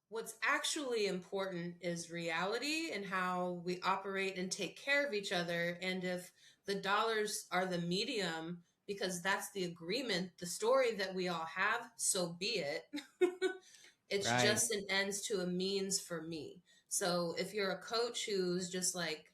What's actually important is reality and how we operate and take care of each other. And if the dollars are the medium, because that's the agreement, the story that we all have, so be it. It's Right. just an ends to a means for me. So if you're a coach who's just like,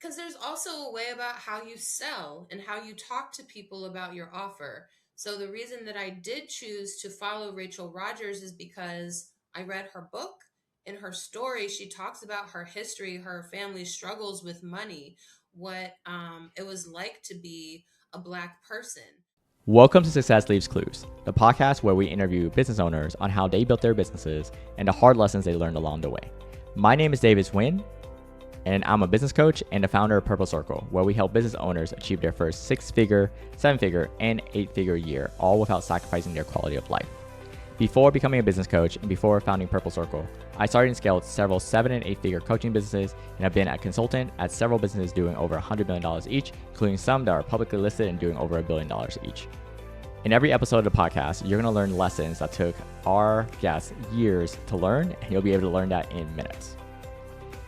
because there's also a way about how you sell and how you talk to people about your offer. So the reason that I did choose to follow Rachel Rogers is because I read her book. In her story, she talks about her history, her family struggles with money, what it was like to be a Black person. Welcome to Success Leaves Clues, the podcast where we interview business owners on how they built their businesses and the hard lessons they learned along the way. My name is Davis Wynn, and I'm a business coach and the founder of Purple Circle, where we help business owners achieve their first six-figure, seven-figure, and eight-figure year, all without sacrificing their quality of life. Before becoming a business coach and before founding Purple Circle, I started and scaled several seven and eight figure coaching businesses and have been a consultant at several businesses doing over $100 million each, including some that are publicly listed and doing over $1 billion each. In every episode of the podcast, you're going to learn lessons that took our guests years to learn, and you'll be able to learn that in minutes.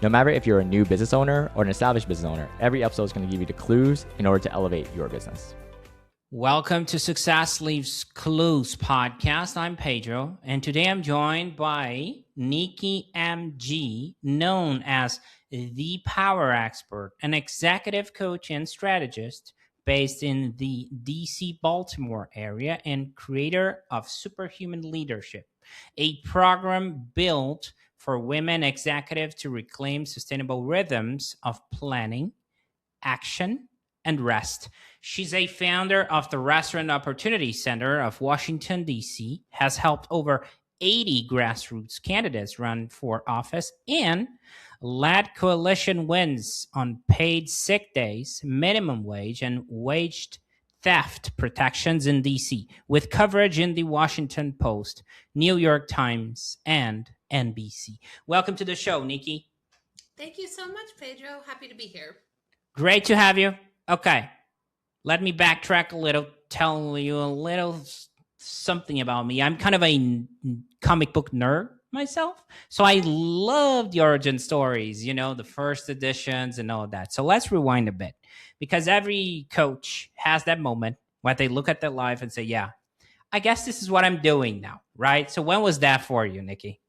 No matter if you're a new business owner or an established business owner, every episode is going to give you the clues in order to elevate your business. Welcome to Success Leaves Clues podcast. I'm Pedro, and today I'm joined by Nikki M, known as the Power Expert, an executive coach and strategist based in the DC Baltimore area and creator of Superhuman Leadership, a program built for women executives to reclaim sustainable rhythms of planning, action, and rest. She's a founder of the Restaurant Opportunity Center of Washington, D.C., has helped over 80 grassroots candidates run for office, and led coalition wins on paid sick days, minimum wage, and wage theft protections in D.C., with coverage in the Washington Post, New York Times, and NBC. Welcome to the show, Nikki. Thank you so much, Pedro. Happy to be here. Great to have you. Okay, let me backtrack a little, tell you a little something about me. I'm kind of a comic book nerd myself. So I love the origin stories, the first editions and all of that. So let's rewind a bit because every coach has that moment where they look at their life and say, yeah, I guess this is what I'm doing now, right? So when was that for you, Nikki?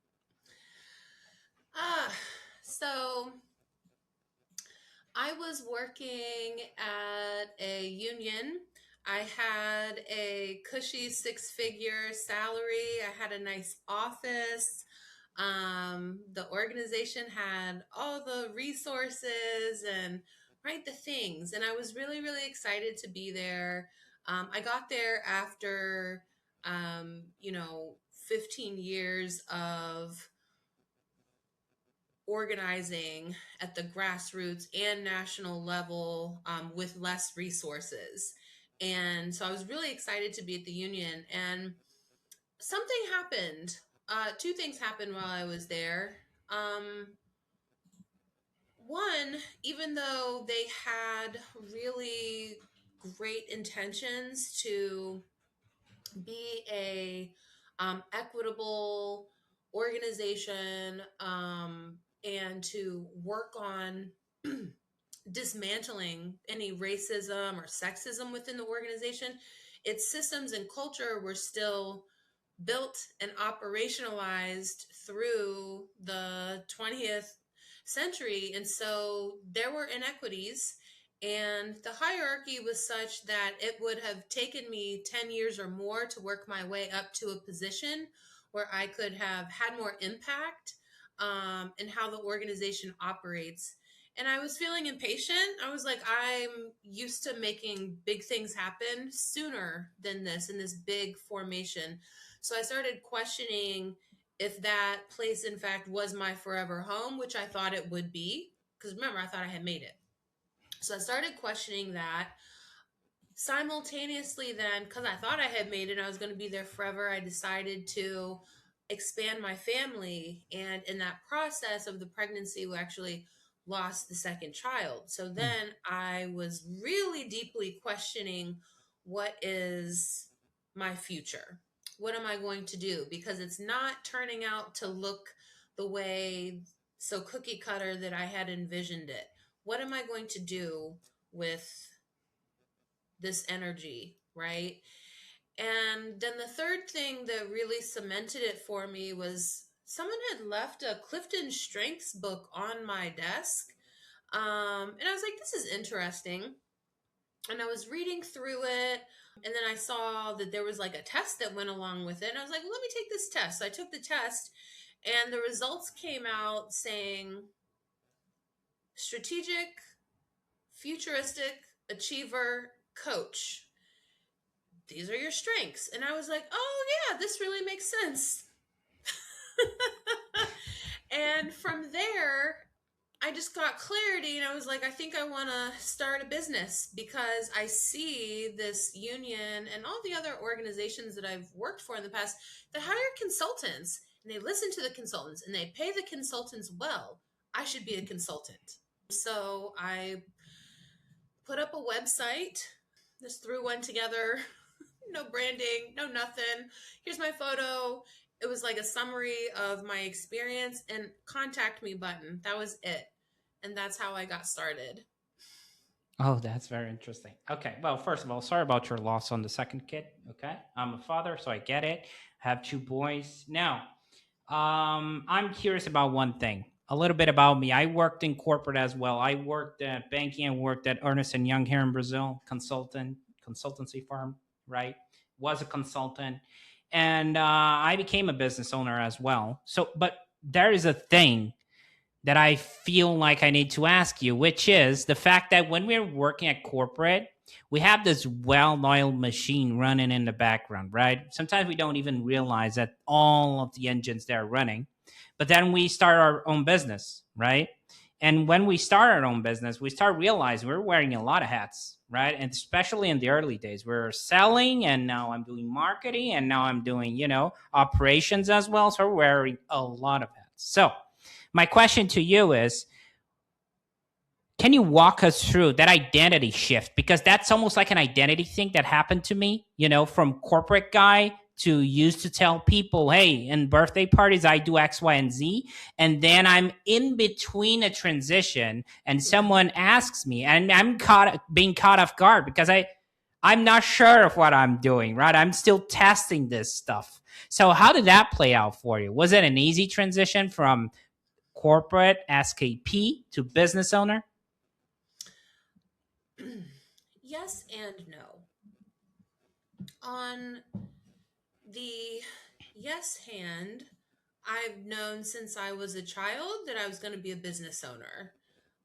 So I was working at a union. I had a cushy six-figure salary. I had a nice office. The organization had all the resources and right the things, and I was really, really excited to be there. I got there after, 15 years of organizing at the grassroots and national level with less resources. And so I was really excited to be at the union. And something happened. Two things happened while I was there. Um, One, even though they had really great intentions to be a equitable organization and to work on dismantling any racism or sexism within the organization, its systems and culture were still built and operationalized through the 20th century. And so there were inequities, and the hierarchy was such that it would have taken me 10 years or more to work my way up to a position where I could have had more impact in how the organization operates. And I was feeling impatient. I was like, I'm used to making big things happen sooner than this in this big formation. So I started questioning if that place, in fact, was my forever home, which I thought it would be. Because remember, I thought I had made it. So I started questioning that. Simultaneously, then, because I thought I had made it, I was going to be there forever, I decided to expand my family. And in that process of the pregnancy, we actually lost the second child. So then I was really deeply questioning what is my future. What am I going to do? Because it's not turning out to look the way so cookie cutter that I had envisioned it. What am I going to do with this energy, right? And then the third thing that really cemented it for me was someone had left a Clifton Strengths book on my desk. And I was like, this is interesting. And I was reading through it. And then I saw that there was like a test that went along with it. And I was like, well, let me take this test. So I took the test, and the results came out saying strategic, futuristic, achiever, coach. These are your strengths. And I was like, oh, yeah, this really makes sense. And from there, I just got clarity, and I was like, I think I want to start a business because I see this union and all the other organizations that I've worked for in the past that hire consultants, and they listen to the consultants and they pay the consultants well. I should be a consultant. So I put up a website, just threw one together, no branding, no nothing. Here's my photo. It was like a summary of my experience and contact me button. That was it. And that's how I got started. Oh, that's very interesting. Okay. Well, first of all, sorry about your loss on the second kid. Okay. I'm a father, so I get it. I have two boys. Now, I'm curious about one thing. A little bit about me. I worked in corporate as well. I worked at banking and worked at Ernest and Young here in Brazil, consultancy firm, right? Was a consultant, and I became a business owner as well. So, but there is a thing that I feel like I need to ask you, which is the fact that when we're working at corporate, we have this well-oiled machine running in the background, right? Sometimes we don't even realize that all of the engines that are running. But then we start our own business, right? And when we start our own business, we start realizing we're wearing a lot of hats, right? And especially in the early days, we're selling, and now I'm doing marketing, and now I'm doing, operations as well. So we're wearing a lot of hats. So my question to you is, can you walk us through that identity shift? Because that's almost like an identity thing that happened to me, from corporate guy to used to tell people, hey, in birthday parties, I do X, Y, and Z. And then I'm in between a transition and someone asks me, and I'm being caught off guard because I'm not sure of what I'm doing, right? I'm still testing this stuff. So how did that play out for you? Was it an easy transition from corporate SKP to business owner? Yes and no. On the yes hand, I've known since I was a child that I was going to be a business owner.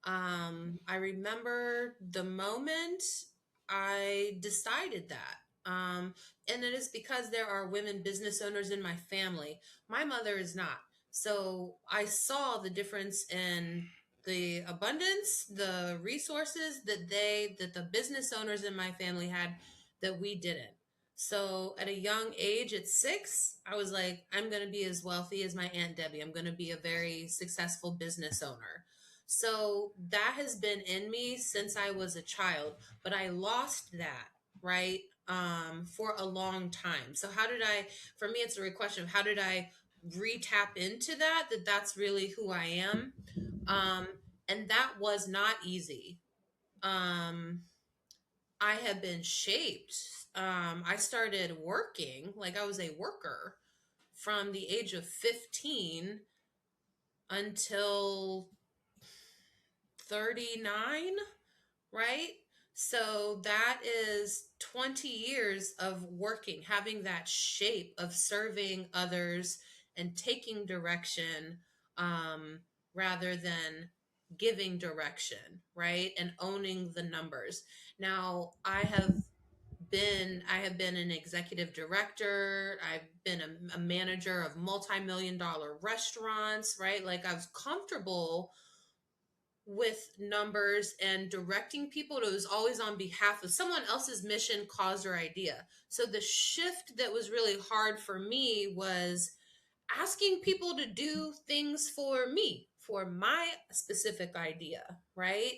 I remember the moment I decided that. And it is because there are women business owners in my family. My mother is not. So I saw the difference in the abundance, the resources that the business owners in my family had that we didn't. So at a young age, at 6, I was like, I'm going to be as wealthy as my Aunt Debbie. I'm going to be a very successful business owner. So that has been in me since I was a child, but I lost that, right? For a long time. So for me, it's a question of how did I re-tap into that's really who I am. Um, and that was not easy. Um, I have been shaped. I started working, like I was a worker from the age of 15 until 39, right? So that is 20 years of working, having that shape of serving others and taking direction, rather than giving direction, right? And owning the numbers. Now, I have been an executive director. I've been a manager of multi-million dollar restaurants, right? Like I was comfortable with numbers and directing people. It was always on behalf of someone else's mission, cause, or idea. So the shift that was really hard for me was asking people to do things for me, for my specific idea, right?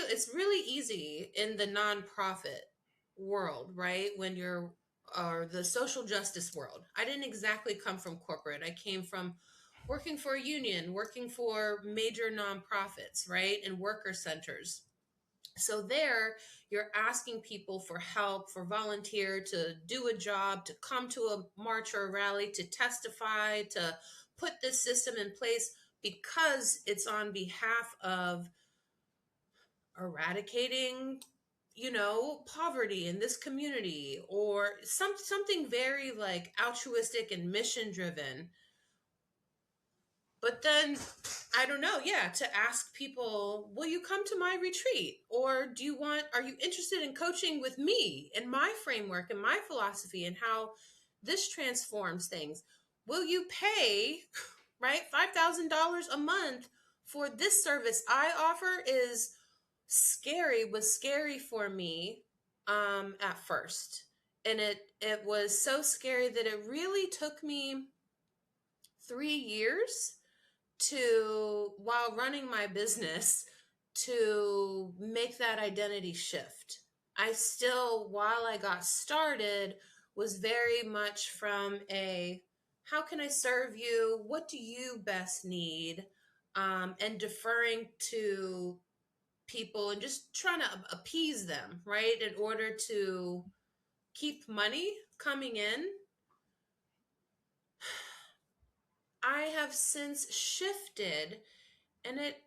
It's really easy in the nonprofit world, right? When you're or the social justice world. I didn't exactly come from corporate. I came from working for a union, working for major nonprofits, right? And worker centers. So there, you're asking people for help, for volunteer to do a job, to come to a march or a rally, to testify, to put this system in place because it's on behalf of eradicating, poverty in this community, or something very like altruistic and mission driven. But then, I don't know, yeah, to ask people, will you come to my retreat? Or are you interested in coaching with me and my framework and my philosophy and how this transforms things? Will you pay, right, $5,000 a month for this service I offer? Was scary for me at first. And it was so scary that it really took me 3 years to, while running my business, to make that identity shift. I still, while I got started, was very much from a, how can I serve you? What do you best need? And deferring to people and just trying to appease them, right? In order to keep money coming in. I have since shifted, and it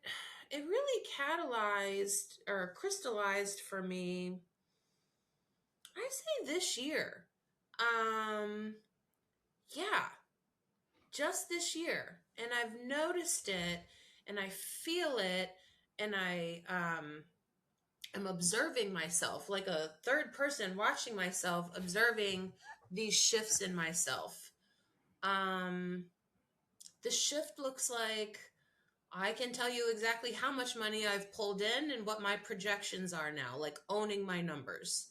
really catalyzed or crystallized for me, I say this year. Yeah, just this year. And I've noticed it and I feel it, and I'm observing myself like a third person, watching myself, observing these shifts in myself. Um, the shift looks like I can tell you exactly how much money I've pulled in and what my projections are now, like owning my numbers.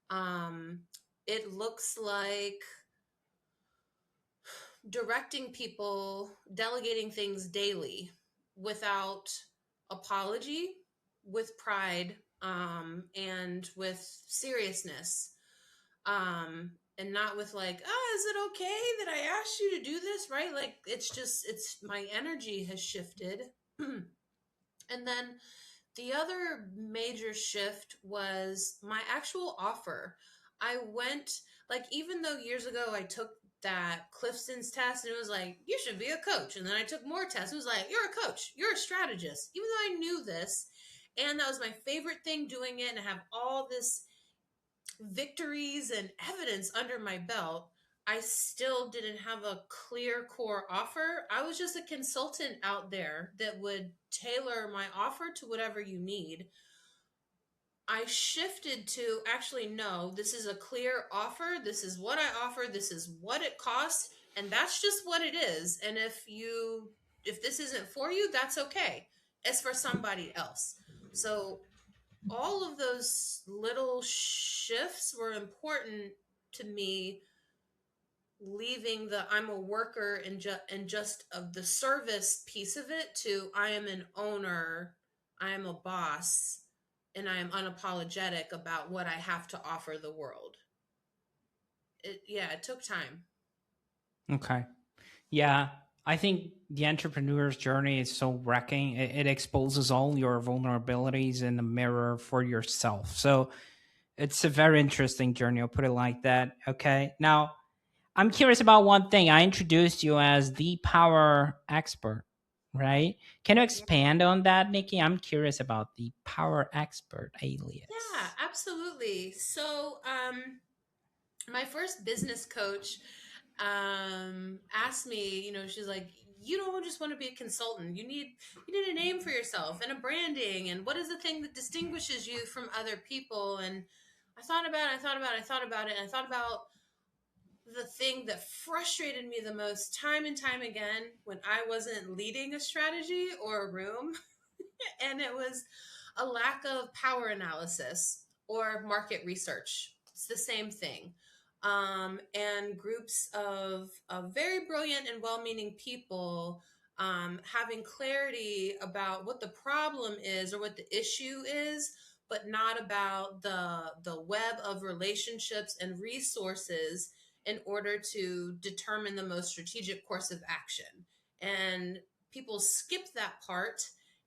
Um, it looks like directing people, delegating things daily without apology, with pride, and with seriousness. And not with like, oh, is it okay that I asked you to do this? Right? Like, it's my energy has shifted. And then the other major shift was my actual offer. I went, like, even though years ago I took that Clifton's test and it was like, you should be a coach. And then I took more tests. It was like, you're a coach, you're a strategist. Even though I knew this, and that was my favorite thing doing it, and I have all this victories and evidence under my belt, I still didn't have a clear core offer. I was just a consultant out there that would tailor my offer to whatever you need. I shifted to actually, no, this is a clear offer. This is what I offer. This is what it costs. And that's just what it is. And if this isn't for you, that's okay. It's for somebody else. So all of those little shifts were important to me, leaving the I'm a worker and just of the service piece of it to I am an owner, I am a boss, and I am unapologetic about what I have to offer the world. It took time. Okay. Yeah. I think the entrepreneur's journey is so wrecking. It exposes all your vulnerabilities in the mirror for yourself. So it's a very interesting journey. I'll put it like that. Okay. Now, I'm curious about one thing. I introduced you as the power expert, right? Can you expand on that, Nikki? I'm curious about the power expert Yeah, alias. absolutely. So, my first business coach asked me, she's like, you don't just want to be a consultant. You need a name for yourself and a branding, and what is the thing that distinguishes you from other people? And I thought about it, and I thought about the thing that frustrated me the most time and time again when I wasn't leading a strategy or a room. And it was a lack of power analysis or market research. It's the same thing. And groups of very brilliant and well-meaning people having clarity about what the problem is or what the issue is, but not about the web of relationships and resources in order to determine the most strategic course of action. And people skip that part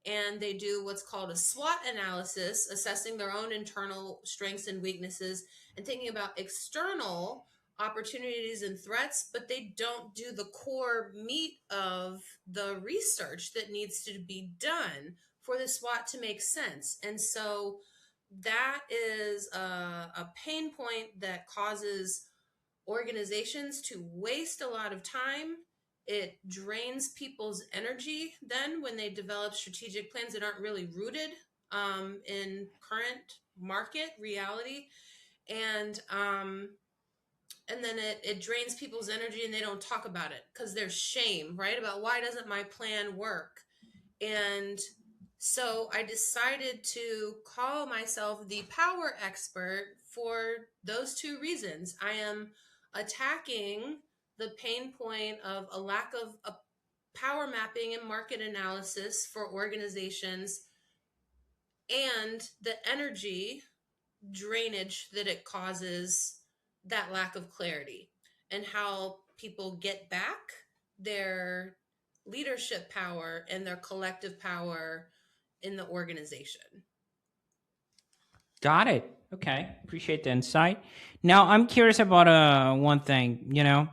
and they do what's called a SWOT analysis, assessing their own internal strengths and weaknesses and thinking about external opportunities and threats, but they don't do the core meat of the research that needs to be done for the SWOT to make sense. And so that is a pain point that causes organizations to waste a lot of time. It drains people's energy then when they develop strategic plans that aren't really rooted in current market reality. And and then it drains people's energy and they don't talk about it because there's shame, right? About why doesn't my plan work? And so I decided to call myself the power expert for those two reasons. I am attacking the pain point of a lack of a power mapping and market analysis for organizations and the energy drainage that it causes, that lack of clarity, and how people get back their leadership power and their collective power in the organization. Got it. Okay. Appreciate the insight. Now, I'm curious about one thing.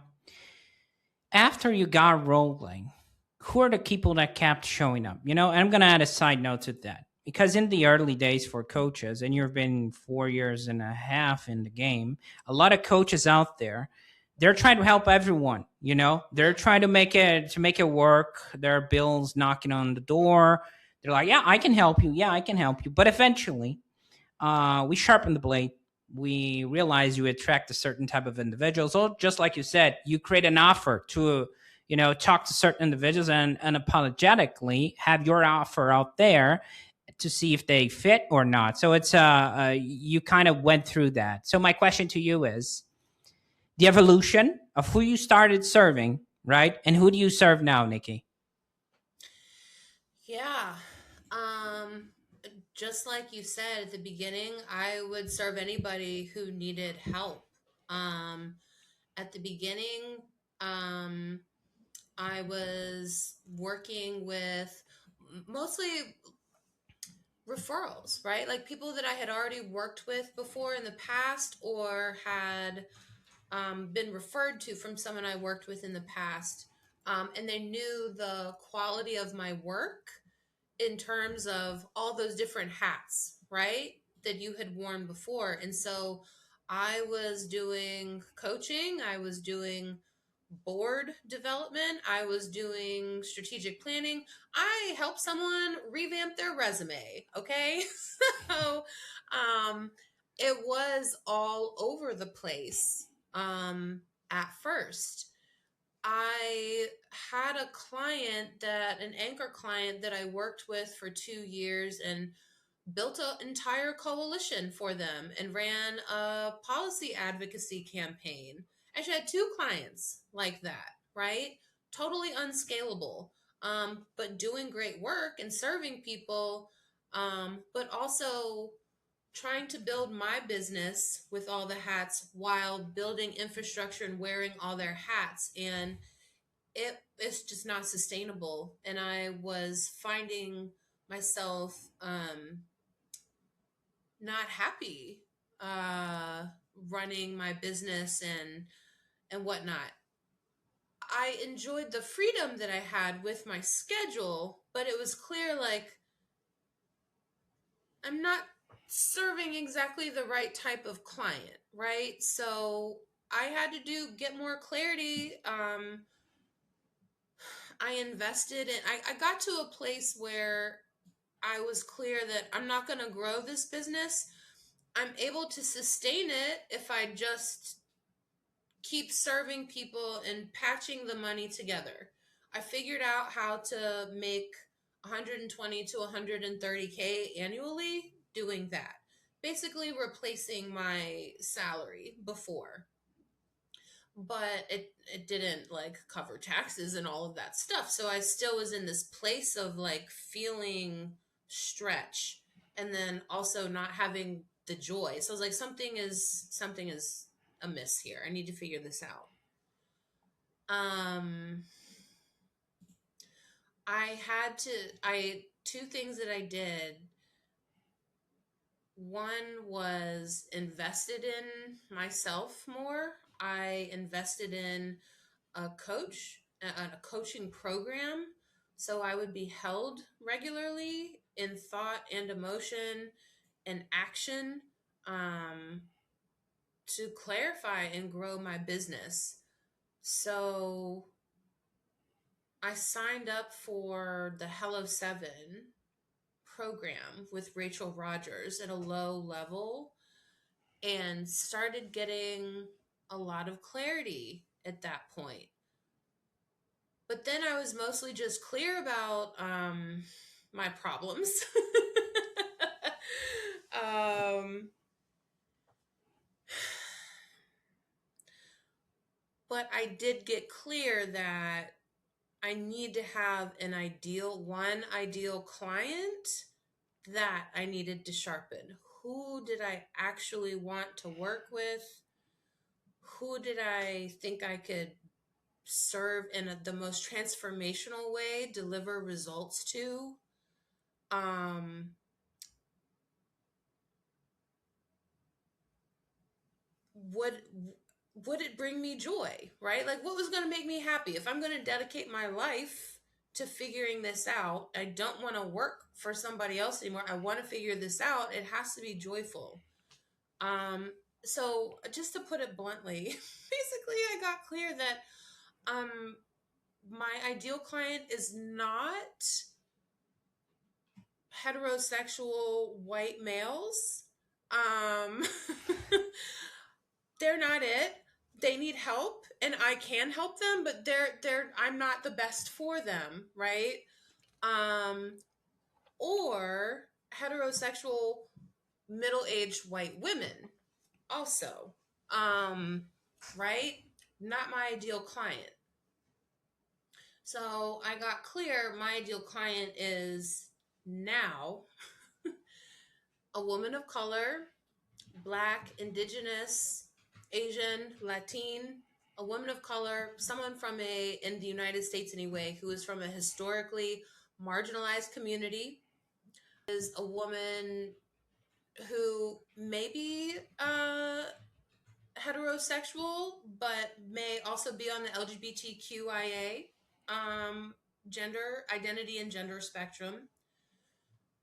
After you got rolling, who are the people that kept showing up? And I'm going to add a side note to that. Because in the early days for coaches, and you've been 4 years and a half in the game, a lot of coaches out there, they're trying to help everyone. They're trying to make it work. There are bills knocking on the door. They're like, yeah, I can help you. Yeah, I can help you. But eventually, we sharpen the blade. We realize you attract a certain type of individuals. So just like you said, you create an offer to, talk to certain individuals and unapologetically have your offer out there to see if they fit or not. So it's you kind of went through that. So my question to you is the evolution of who you started serving, right? And who do you serve now, Nikki? Yeah. Just like you said at the beginning, I would serve anybody who needed help. At the beginning, I was working with mostly referrals, right? Like people that I had already worked with before in the past or had been referred to from someone I worked with in the past. And they knew the quality of my work in terms of all those different hats, right? That you had worn before. And so I was doing coaching, I was doing board development, I was doing strategic planning. I helped someone revamp their resume, okay? So it was all over the place at first. I had a an anchor client that I worked with for 2 years and built an entire coalition for them and ran a policy advocacy campaign. Actually, I had two clients like that, right? Totally unscalable, but doing great work and serving people, but also trying to build my business with all the hats while building infrastructure and wearing all their hats. And it's just not sustainable. And I was finding myself not happy running my business and whatnot. I enjoyed the freedom that I had with my schedule, but it was clear like I'm not serving exactly the right type of client, right? So I had to get more clarity. I invested in, I got to a place where I was clear that I'm not going to grow this business. I'm able to sustain it if I just keep serving people and patching the money together. I figured out how to make 120 to 130K annually doing that. Basically replacing my salary before. But it didn't like cover taxes and all of that stuff. So I still was in this place of like feeling stretch. and then also not having the joy. So I was like, something is amiss here. I need to figure this out. I two things that I did. One was invested in myself more. I invested in a coaching program. So I would be held regularly in thought and emotion and action, to clarify and grow my business. So I signed up for the Hello 7 program with Rachel Rogers at a low level and started getting a lot of clarity at that point. But then I was mostly just clear about my problems. But I did get clear that I need to have one ideal client that I needed to sharpen. Who did I actually want to work with? Who did I think I could serve in the most transformational way, deliver results to? Would it bring me joy, right? Like, what was going to make me happy? If I'm going to dedicate my life to figuring this out, I don't want to work for somebody else anymore. I want to figure this out. It has to be joyful. So just to put it bluntly, basically I got clear that my ideal client is not heterosexual white males. They're not it. They need help and I can help them, but I'm not the best for them, right? Or heterosexual middle-aged white women also. Right? Not my ideal client. So I got clear my ideal client is now a woman of color, Black, Indigenous, Asian, Latin, a woman of color, someone in the United States anyway, who is from a historically marginalized community, is a woman who may be heterosexual, but may also be on the LGBTQIA gender identity and gender spectrum.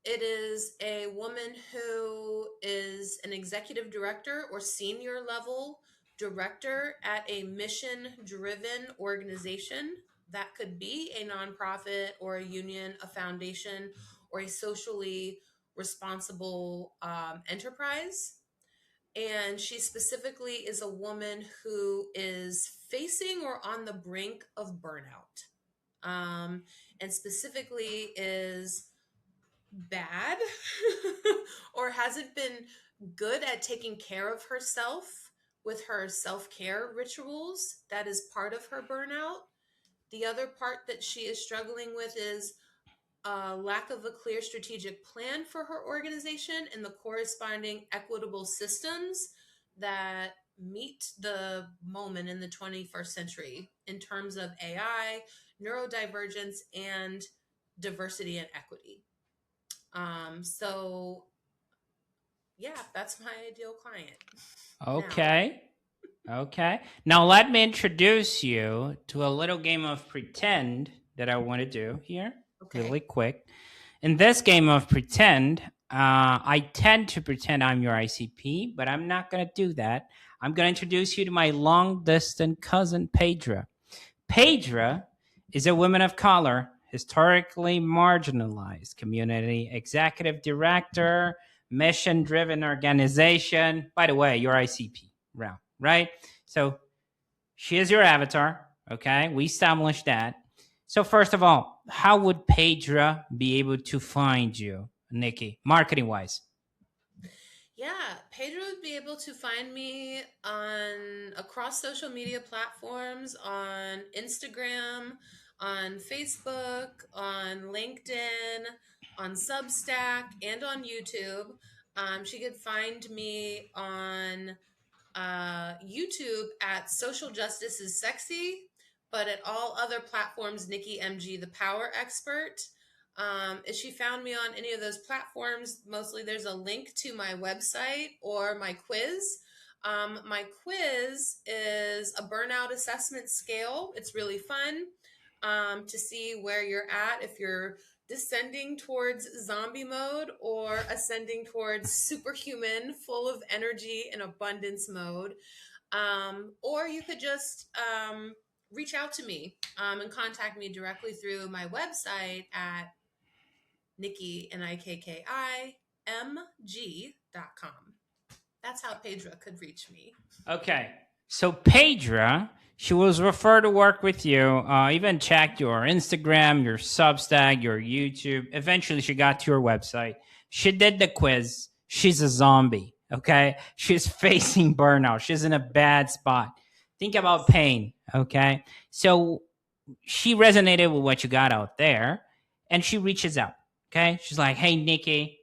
It is a woman who is an executive director or senior level director at a mission driven organization. That could be a nonprofit or a union, a foundation, or a socially responsible enterprise. And she specifically is a woman who is facing or on the brink of burnout, and specifically is bad or hasn't been good at taking care of herself with her self-care rituals. That is part of her burnout. The other part that she is struggling with is a lack of a clear strategic plan for her organization and the corresponding equitable systems that meet the moment in the 21st century in terms of AI, neurodivergence, and diversity and equity. So yeah, that's my ideal client. Okay. Okay. Now let me introduce you to a little game of pretend that I want to do here, really quick. In this game of pretend, I tend to pretend I'm your ICP, but I'm not going to do that. I'm going to introduce you to my long distance cousin, Pedra. Pedra is a woman of color, historically marginalized community executive director, mission driven organization. By the way, your ICP round, right? So she is your avatar. Okay. We established that. So, first of all, how would Pedra be able to find you, Nikki, marketing wise? Yeah, Pedro would be able to find me across social media platforms, on Instagram, on Facebook, on LinkedIn, on Substack and on YouTube. She could find me on YouTube at Social Justice is Sexy, but at all other platforms, Nikki MG, the Power Expert. If she found me on any of those platforms, mostly there's a link to my website or my quiz. My quiz is a burnout assessment scale. It's really fun to see where you're at, if you're descending towards zombie mode or ascending towards superhuman, full of energy and abundance mode. Or you could just reach out to me and contact me directly through my website at Nikki, NIKKIMG.com. That's how Pedra could reach me. Okay. So Pedra, she was referred to work with you, even checked your Instagram, your Substack, your YouTube. Eventually, she got to your website. She did the quiz. She's a zombie, okay? She's facing burnout. She's in a bad spot. Think about pain, okay? So she resonated with what you got out there, and she reaches out, okay? She's like, hey, Nikki,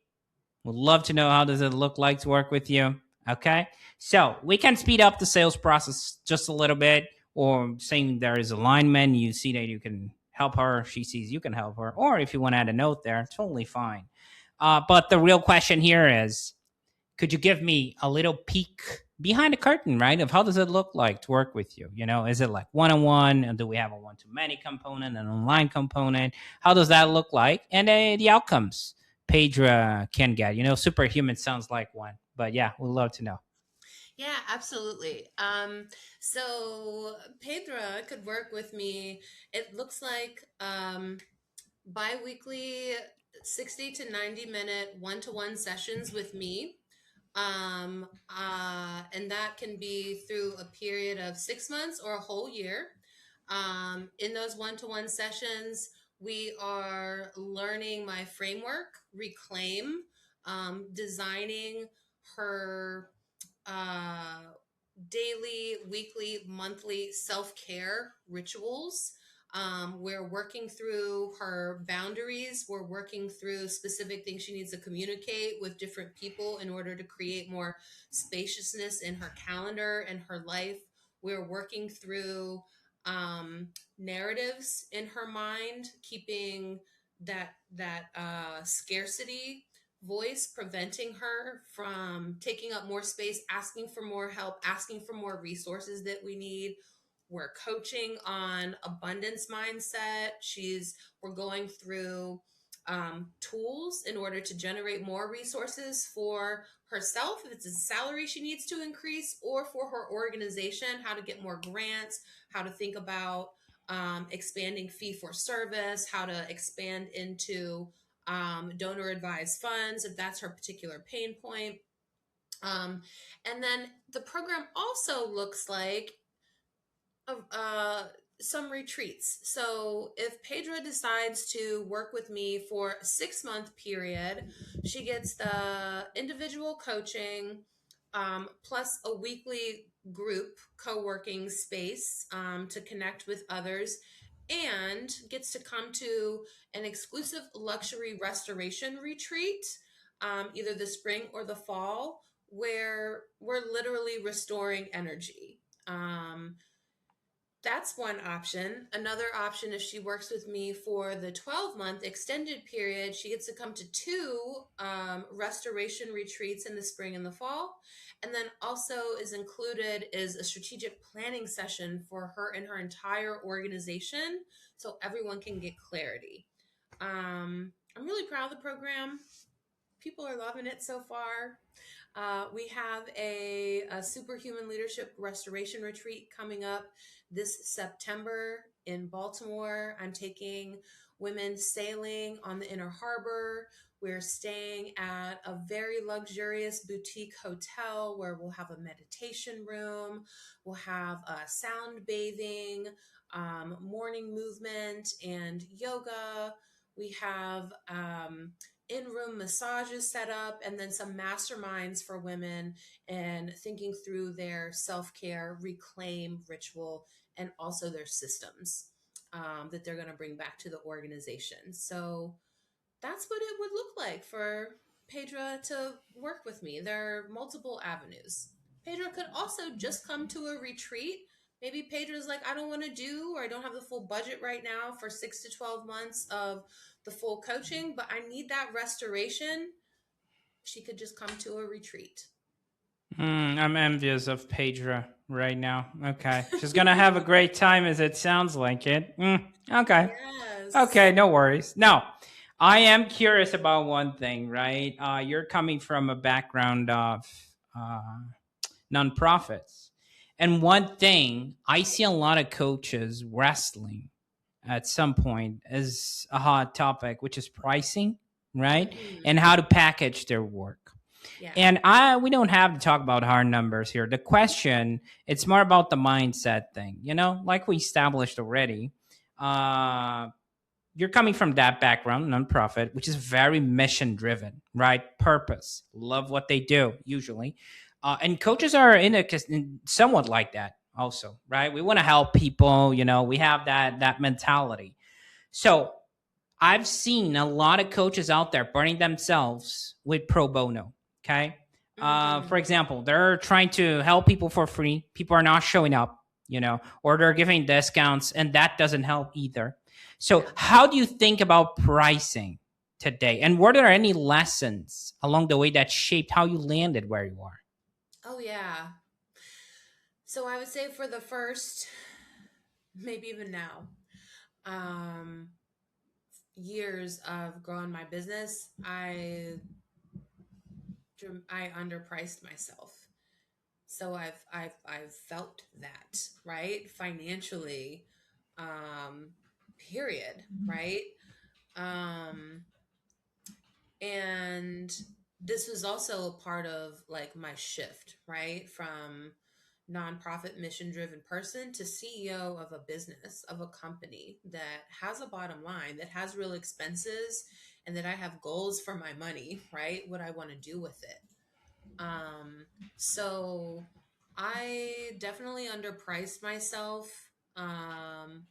would love to know how does it look like to work with you, okay? So we can speed up the sales process just a little bit, or saying there is alignment, you see that you can help her, she sees you can help her, or if you want to add a note there, totally fine. But the real question here is, could you give me a little peek behind the curtain, right? Of how does it look like to work with you? You know, is it like one-on-one, and do we have a one-to-many component, an online component? How does that look like? And the outcomes Pedra can get. You know, superhuman sounds like one, but yeah, we'd love to know. Yeah, absolutely. So Pedra could work with me. It looks like bi-weekly 60 to 90-minute one-to-one sessions with me. And that can be through a period of 6 months or a whole year. In those one-to-one sessions, we are learning my framework, Reclaim, designing her daily, weekly, monthly self-care rituals. We're working through her boundaries. We're working through specific things she needs to communicate with different people in order to create more spaciousness in her calendar and her life. We're working through narratives in her mind, keeping that scarcity voice preventing her from taking up more space, asking for more help, asking for more resources that we need. We're coaching on abundance mindset. We're going through tools in order to generate more resources for herself, if it's a salary she needs to increase, or for her organization, how to get more grants, how to think about expanding fee for service, how to expand into donor advised funds if that's her particular pain point. And then the program also looks like some retreats. So if Pedra decides to work with me for a 6-month period, she gets the individual coaching plus a weekly group co-working space to connect with others, and gets to come to an exclusive luxury restoration retreat either the spring or the fall, where we're literally restoring energy. That's one option. Another option, if she works with me for the 12-month extended period, she gets to come to 2 restoration retreats in the spring and the fall. And then also is included is a strategic planning session for her and her entire organization, so everyone can get clarity. I'm really proud of the program. People are loving it so far. We have a superhuman leadership restoration retreat coming up this September in Baltimore. I'm taking women sailing on the Inner Harbor. We're staying at a very luxurious boutique hotel where we'll have a meditation room. We'll have sound bathing, morning movement, and yoga. We have in-room massages set up, and then some masterminds for women and thinking through their self-care reclaim ritual and also their systems that they're going to bring back to the organization. So that's what it would look like for Pedra to work with me. There are multiple avenues. Pedra could also just come to a retreat. Maybe Pedra's like, I don't want to do, or I don't have the full budget right now for 6 to 12 months of the full coaching, but I need that restoration. She could just come to a retreat. I'm envious of Pedra right now. Okay. She's going to have a great time as it sounds like it. Okay. Yes. Okay, no worries. Now, I am curious about one thing, right? You're coming from a background of uh, nonprofits. And one thing I see a lot of coaches wrestling at some point is a hot topic, which is pricing, right? Mm-hmm. And how to package their work. Yeah. And we don't have to talk about hard numbers here. The question, it's more about the mindset thing, like we established already. You're coming from that background, nonprofit, which is very mission driven, right? Purpose, love what they do usually. And coaches are somewhat like that also, right? We want to help people, we have that mentality. So I've seen a lot of coaches out there burning themselves with pro bono. Okay. Mm-hmm. For example, they're trying to help people for free. People are not showing up, or they're giving discounts, and that doesn't help either. So, Yeah. how do you think about pricing today? And were there any lessons along the way that shaped how you landed where you are? Oh, yeah. So I would say for the first, maybe even now, um, years of growing my business, I underpriced myself. So I've felt that, right? Financially, um, period, right? Um, and this was also a part of like my shift, right? From nonprofit mission driven person to CEO of a business, of a company that has a bottom line, that has real expenses, and that I have goals for my money, right? What I want to do with it. Um, so I definitely underpriced myself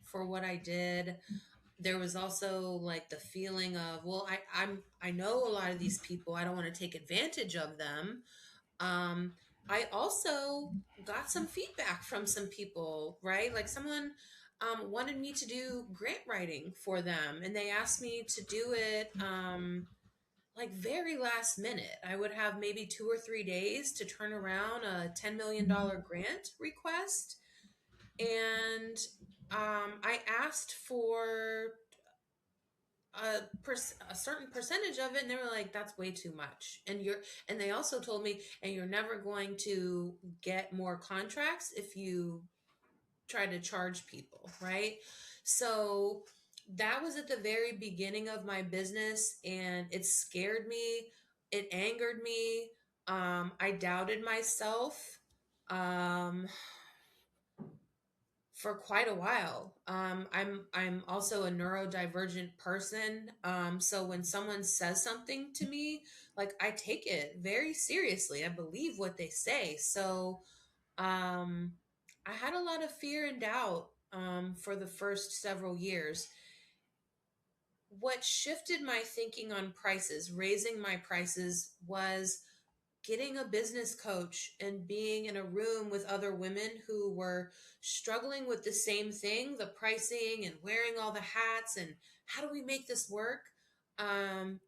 for what I did. There was also like the feeling of, well, I know a lot of these people. I don't want to take advantage of them. um, I also got some feedback from some people, right? Like someone wanted me to do grant writing for them, and they asked me to do it like very last minute. I would have maybe 2 or 3 days to turn around a $10 million grant request. And I asked for a certain percentage of it, and they were like, that's way too much. And they also told me, and you're never going to get more contracts if you try to charge people, right? So that was at the very beginning of my business, and it scared me, it angered me. I doubted myself. um for quite a while. I'm also a neurodivergent person. So when someone says something to me, like I take it very seriously. I believe what they say. So um, I had a lot of fear and doubt for the first several years. What shifted my thinking on prices, raising my prices, was getting a business coach and being in a room with other women who were struggling with the same thing, the pricing and wearing all the hats, and how do we make this work, and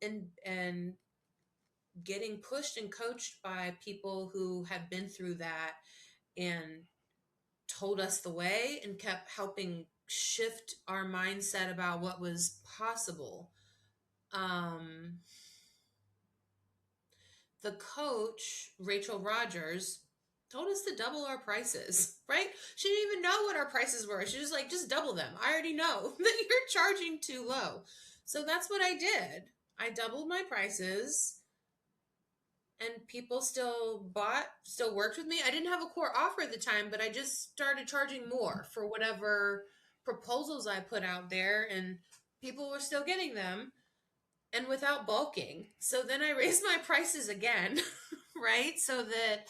getting pushed and coached by people who have been through that and told us the way and kept helping shift our mindset about what was possible. um the coach, Rachel Rogers, told us to double our prices, right? She didn't even know what our prices were. She was like, just double them. I already know that you're charging too low. So that's what I did. I doubled my prices, and people still bought, still worked with me. I didn't have a core offer at the time, but I just started charging more for whatever proposals I put out there, and people were still getting them and without bulking. So then I raised my prices again, right? So that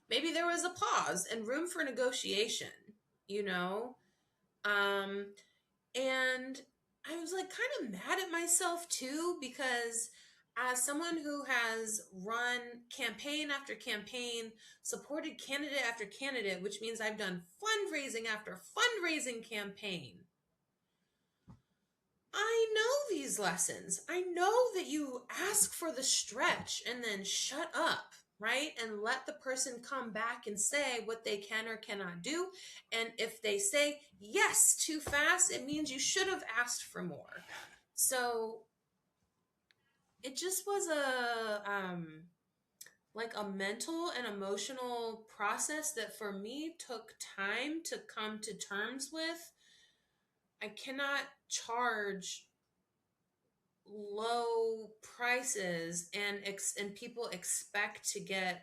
maybe there was a pause and room for negotiation, you know? Um, and I was like kind of mad at myself too, because as someone who has run campaign after campaign, supported candidate after candidate, which means I've done fundraising after fundraising campaign, I know these lessons. I know that you ask for the stretch and then shut up, right? And let the person come back and say what they can or cannot do. And if they say yes too fast, it means you should have asked for more. So it just was like a mental and emotional process that for me took time to come to terms with. I cannot charge low prices and people expect to get,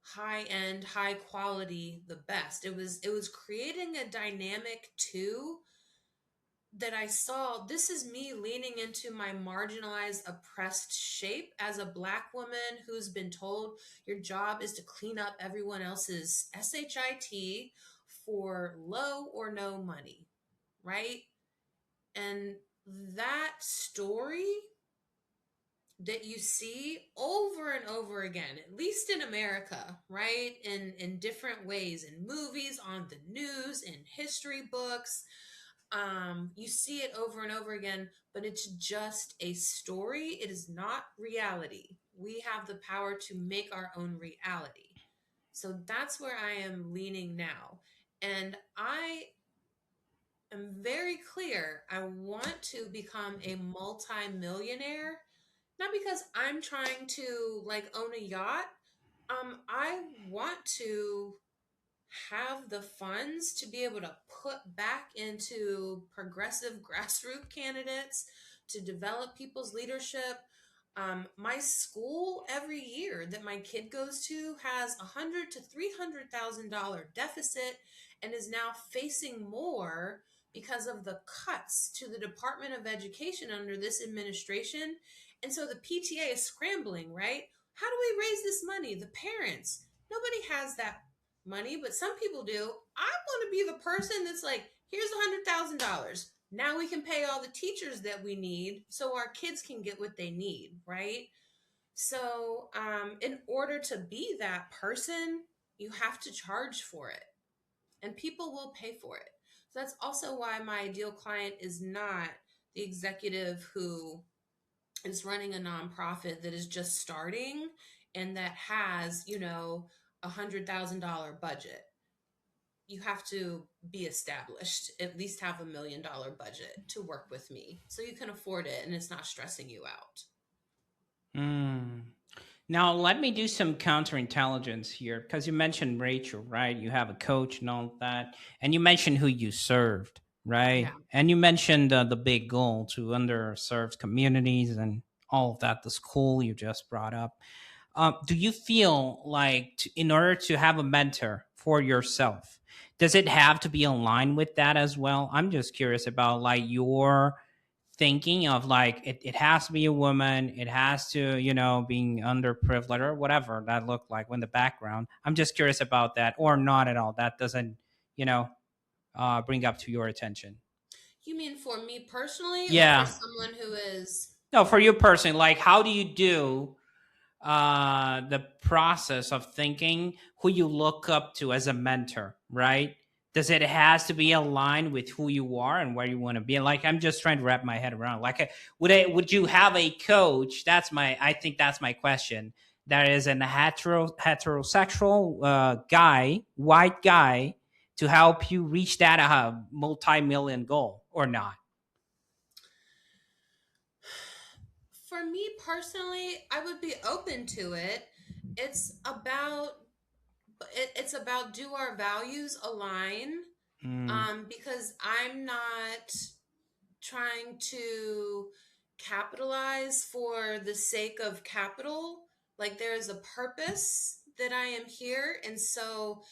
high end, high quality, the best. It was creating a dynamic too that I saw. This is me leaning into my marginalized, oppressed shape as a Black woman who's been told your job is to clean up everyone else's shit for low or no money, right? And that story that you see over and over again, at least in America, right? In different ways, in movies, on the news, in history books. You see it over and over again, but it's just a story. It is not reality. We have the power to make our own reality. So that's where I am leaning now. And I am very clear. I want to become a multi-millionaire, not because I'm trying to like own a yacht. I want to have the funds to be able to put back into progressive grassroots candidates to develop people's leadership. My school every year that my kid goes to has $100,000 to $300,000 deficit and is now facing more because of the cuts to the Department of Education under this administration. And so the PTA is scrambling, right? How do we raise this money? The parents, nobody has that money, but some people do. I want to be the person that's like, here's $100,000. Now we can pay all the teachers that we need so our kids can get what they need, right? So, in order to be that person, you have to charge for it, and people will pay for it. So that's also why my ideal client is not the executive who is running a nonprofit that is just starting and that has, $100,000 budget. You have to be established, at least have $1 million budget to work with me so you can afford it and it's not stressing you out. Mm. Now, let me do some counterintelligence here because you mentioned Rachel, right? You have a coach and all that. And you mentioned who you served, Yeah. right? And you mentioned the big goal to underserved communities and all of that, the school you just brought up. Do you feel like in order to have a mentor for yourself, does it have to be aligned with that as well? I'm just curious about like your thinking of like it has to be a woman, it has to, being underprivileged or whatever that looked like in the background. I'm just curious about that, or not at all. That doesn't, you know, bring up to your attention. You mean for me personally or for Yeah. someone who is? No, for you personally, like how do you do the process of thinking who you look up to as a mentor, right? Does it has to be aligned with who you are and where you want to be? Like I'm just trying to wrap my head around. Like, would you have a coach? I think that's my question. That is an heterosexual guy, white guy, to help you reach that multi-million goal or not? For me personally, I would be open to it. It's about it's about, do our values align? Mm. Because I'm not trying to capitalize for the sake of capital. Like there is a purpose that I am here, and so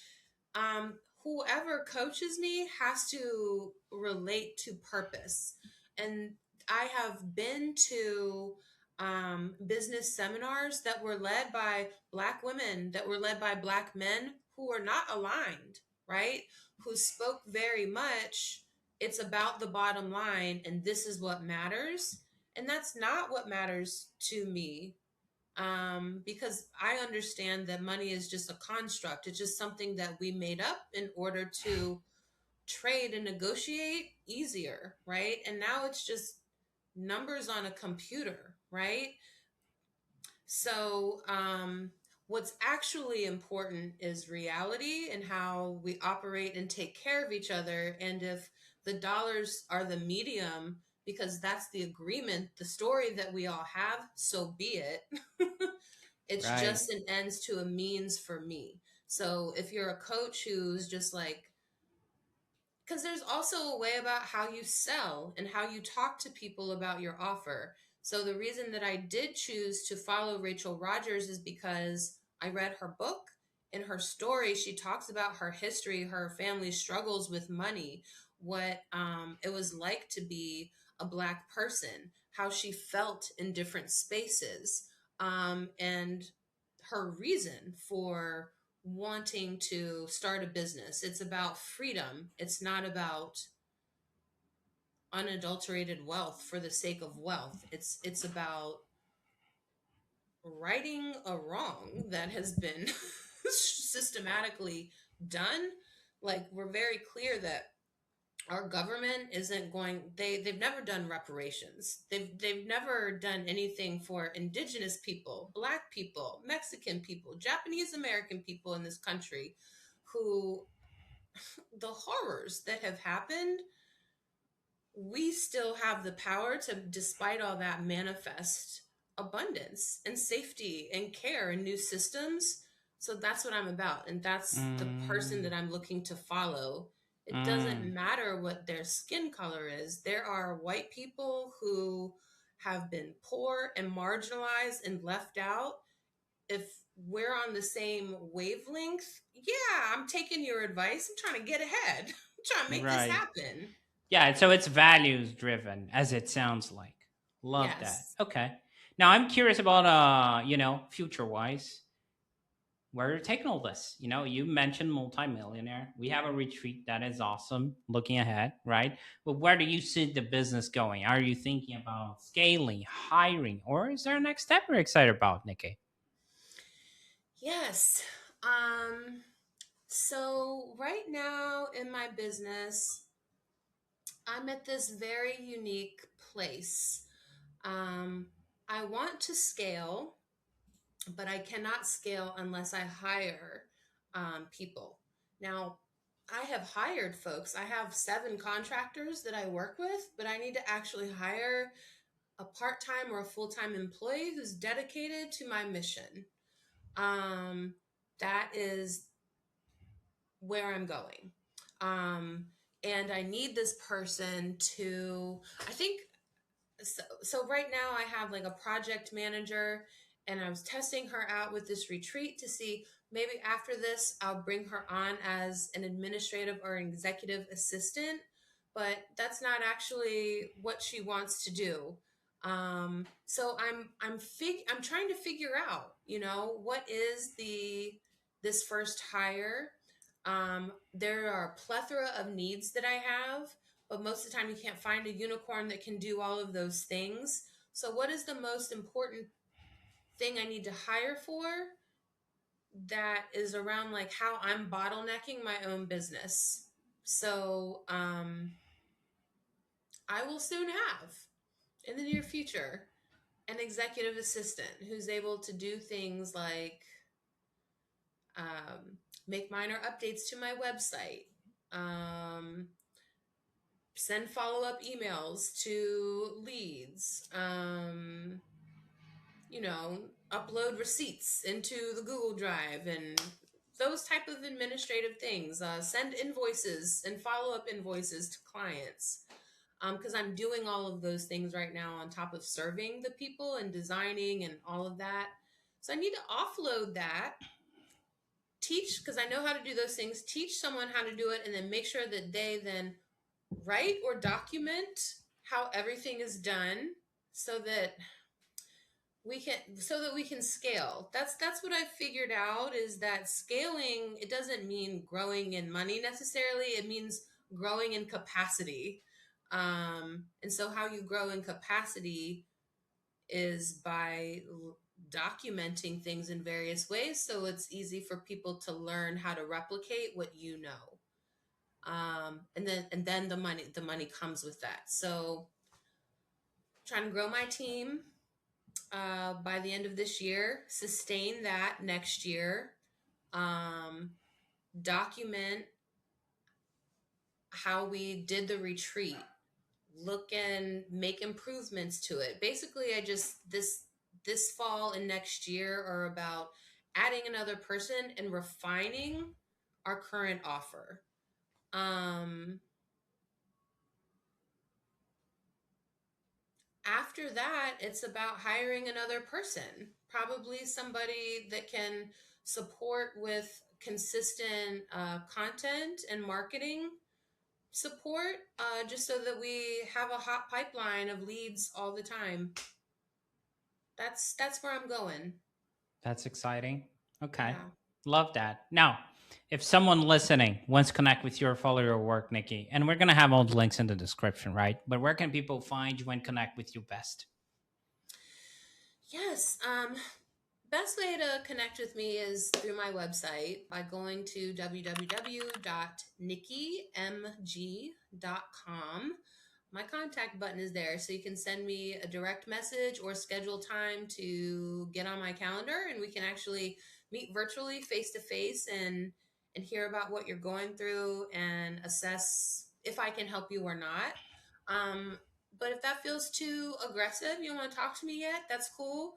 whoever coaches me has to relate to purpose. And I have been to business seminars that were led by Black women, that were led by Black men who were not aligned, right? Who spoke very much it's about the bottom line and this is what matters. And that's not what matters to me, because I understand that money is just a construct. It's just something that we made up in order to trade and negotiate easier, right? And now it's just numbers on a computer, right? So, what's actually important is reality and how we operate and take care of each other. And if the dollars are the medium, because that's the agreement, the story that we all have, so be it. It's Right. just an ends to a means for me. So if you're a coach who's just like, because there's also a way about how you sell and how you talk to people about your offer. So the reason that I did choose to follow Rachel Rogers is because I read her book. In her story, she talks about her history, her family struggles with money, what it was like to be a Black person, how she felt in different spaces, and her reason for wanting to start a business. It's about freedom. It's not about unadulterated wealth for the sake of wealth. It's about righting a wrong that has been systematically done. Like, we're very clear that our government isn't going, they've never done reparations. They've never done anything for indigenous people, Black people, Mexican people, Japanese American people in this country, who, the horrors that have happened, we still have the power to, despite all that, manifest abundance and safety and care and new systems. So that's what I'm about. And that's the person Mm, that I'm looking to follow. It doesn't mm, matter what their skin color is. There are white people who have been poor and marginalized and left out. If we're on the same wavelength, yeah, I'm taking your advice. I'm trying to get ahead. I'm trying to make this right. happen. Yeah, so it's values driven, as it sounds like. Love that. Yes. Okay. Now I'm curious about future wise, where you're taking all this. You mentioned multimillionaire. We have a retreat that is awesome looking ahead, right? But where do you see the business going? Are you thinking about scaling, hiring, or is there a next step you're excited about, Nikki? Yes. Um, so right now in my business, I'm at this very unique place. Um, I want to scale, but I cannot scale unless I hire people. Now, I have hired folks. I have 7 contractors that I work with, but I need to actually hire a part-time or a full-time employee who's dedicated to my mission. Um, that is where I'm going. Um, and I need this person to, I think, so right now I have like a project manager, and I was testing her out with this retreat to see, maybe after this I'll bring her on as an administrative or an executive assistant, but that's not actually what she wants to do. So I'm trying to figure out, what is this first hire. There are a plethora of needs that I have, but most of the time you can't find a unicorn that can do all of those things. So what is the most important thing I need to hire for, that is around like how I'm bottlenecking my own business? So I will soon have, in the near future, an executive assistant who's able to do things like make minor updates to my website, um, send follow-up emails to leads, upload receipts into the Google Drive, and those type of administrative things, send invoices and follow-up invoices to clients, because I'm doing all of those things right now on top of serving the people and designing and all of that. So I need to offload that, teach, because I know how to do those things, teach someone how to do it, and then make sure that they then write or document how everything is done, so that we can scale. That's what I figured out, is that scaling, it doesn't mean growing in money necessarily. It means growing in capacity. And so how you grow in capacity is by documenting things in various ways, so it's easy for people to learn how to replicate what you know. And then the money comes with that. So trying to grow my team by the end of this year, sustain that next year, um, document how we did the retreat, look and make improvements to it. Basically, I just this fall and next year are about adding another person and refining our current offer. Um, After that, it's about hiring another person, probably somebody that can support with consistent content and marketing support, just so that we have a hot pipeline of leads all the time. That's where I'm going. That's exciting. Okay. Yeah. Love that. Now, if someone listening wants to connect with you or follow your work, Nikki, and we're going to have all the links in the description, right? But where can people find you and connect with you best? Yes. Best way to connect with me is through my website by going to www.nikkimg.com. My contact button is there, so you can send me a direct message or schedule time to get on my calendar, and we can actually meet virtually, face to face, and hear about what you're going through and assess if I can help you or not. But if that feels too aggressive, you don't want to talk to me yet, that's cool.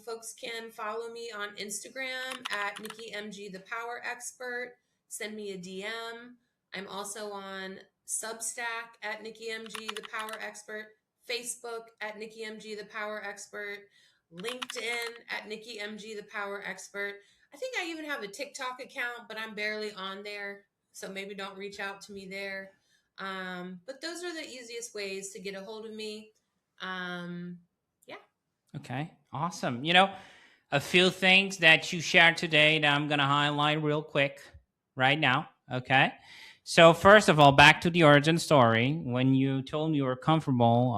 Folks can follow me on Instagram at Nikki MG the Power Expert. Send me a DM. I'm also on Substack at Nikki MG the Power Expert, Facebook at Nikki MG the Power Expert, LinkedIn at Nikki MG the Power Expert. I think I even have a TikTok account, but I'm barely on there, so maybe don't reach out to me there. But those are the easiest ways to get a hold of me. Yeah. Okay, awesome. A few things that you shared today that I'm going to highlight real quick right now. Okay. So, first of all, back to the origin story. When you told me you were comfortable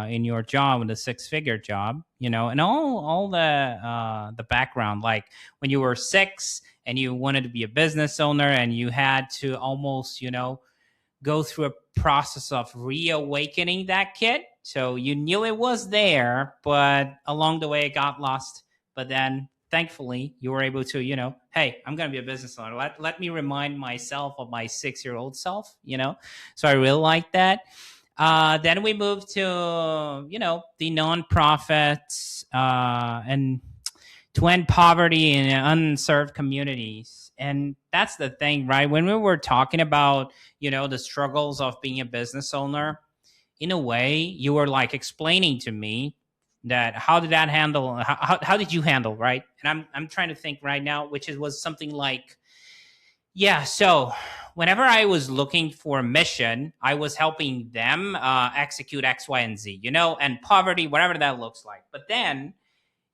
in your job, with a six-figure job, and all the background, like when you were 6 and you wanted to be a business owner and you had to almost, go through a process of reawakening that kid. So you knew it was there, but along the way it got lost. But then thankfully you were able to, hey, I'm going to be a business owner. Let me remind myself of my 6-year-old self, So I really like that. Then we moved to, the nonprofits and to end poverty in unserved communities. And that's the thing, right? When we were talking about, the struggles of being a business owner, in a way, you were like explaining to me that how did that handle, how did you handle, right? And I'm trying to think right now, was something like, yeah, so whenever I was looking for a mission, I was helping them execute X, Y, and Z, and poverty, whatever that looks like. But then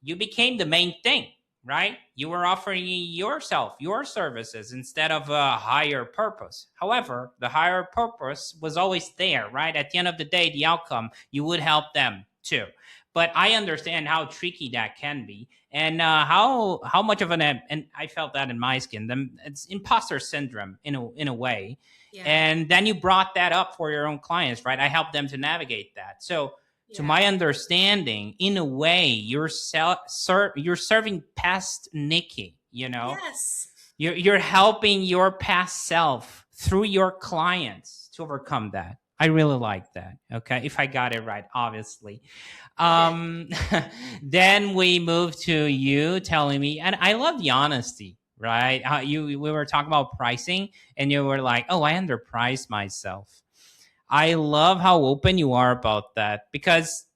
you became the main thing, right? You were offering yourself, your services instead of a higher purpose. However, the higher purpose was always there, right? At the end of the day, the outcome, you would help them too. But I understand how tricky that can be, and how much of and I felt that in my skin. It's imposter syndrome in a way, Yeah. and then you brought that up for your own clients, right? I helped them to navigate that. So to my understanding, in a way, you're serving past Nikki. Yes. You're helping your past self through your clients to overcome that. I really like that. Okay, if I got it right, obviously. Then we moved to you telling me, and I love the honesty, right? We were talking about pricing, and you were like, "Oh, I underpriced myself." I love how open you are about that, because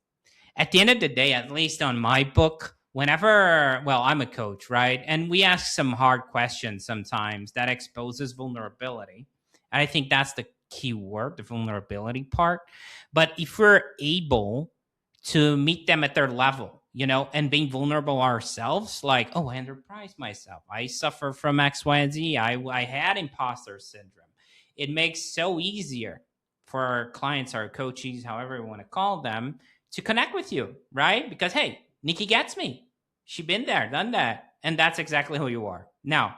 at the end of the day, at least on my book, I'm a coach, right? And we ask some hard questions sometimes that exposes vulnerability. And I think that's the key word, the vulnerability part. But if we're able to meet them at their level, and being vulnerable ourselves, like, oh, I underpriced myself. I suffer from X, Y, and Z. I had imposter syndrome. it makes so easier for our clients, our coaches, however you want to call them, to connect with you, right? Because, hey, Nikki gets me. She's been there, done that. And that's exactly who you are. Now,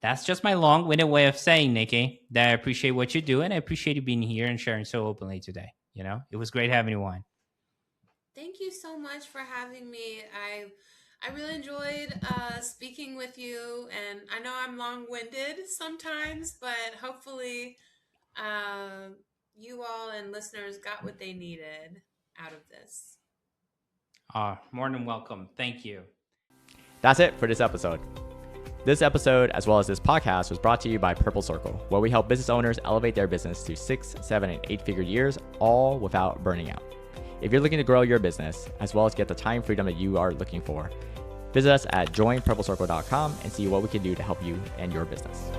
that's just my long-winded way of saying, Nikki, that I appreciate what you do, and I appreciate you being here and sharing so openly today. It was great having you on. Thank you so much for having me. I really enjoyed speaking with you, and I know I'm long-winded sometimes, but hopefully you all and listeners got what they needed out of this. More than welcome. Thank you. That's it for this episode. This episode, as well as this podcast, was brought to you by Purple Circle, where we help business owners elevate their business to 6, 7, and 8-figure years, all without burning out. If you're looking to grow your business, as well as get the time freedom that you are looking for, visit us at joinpurplecircle.com and see what we can do to help you and your business.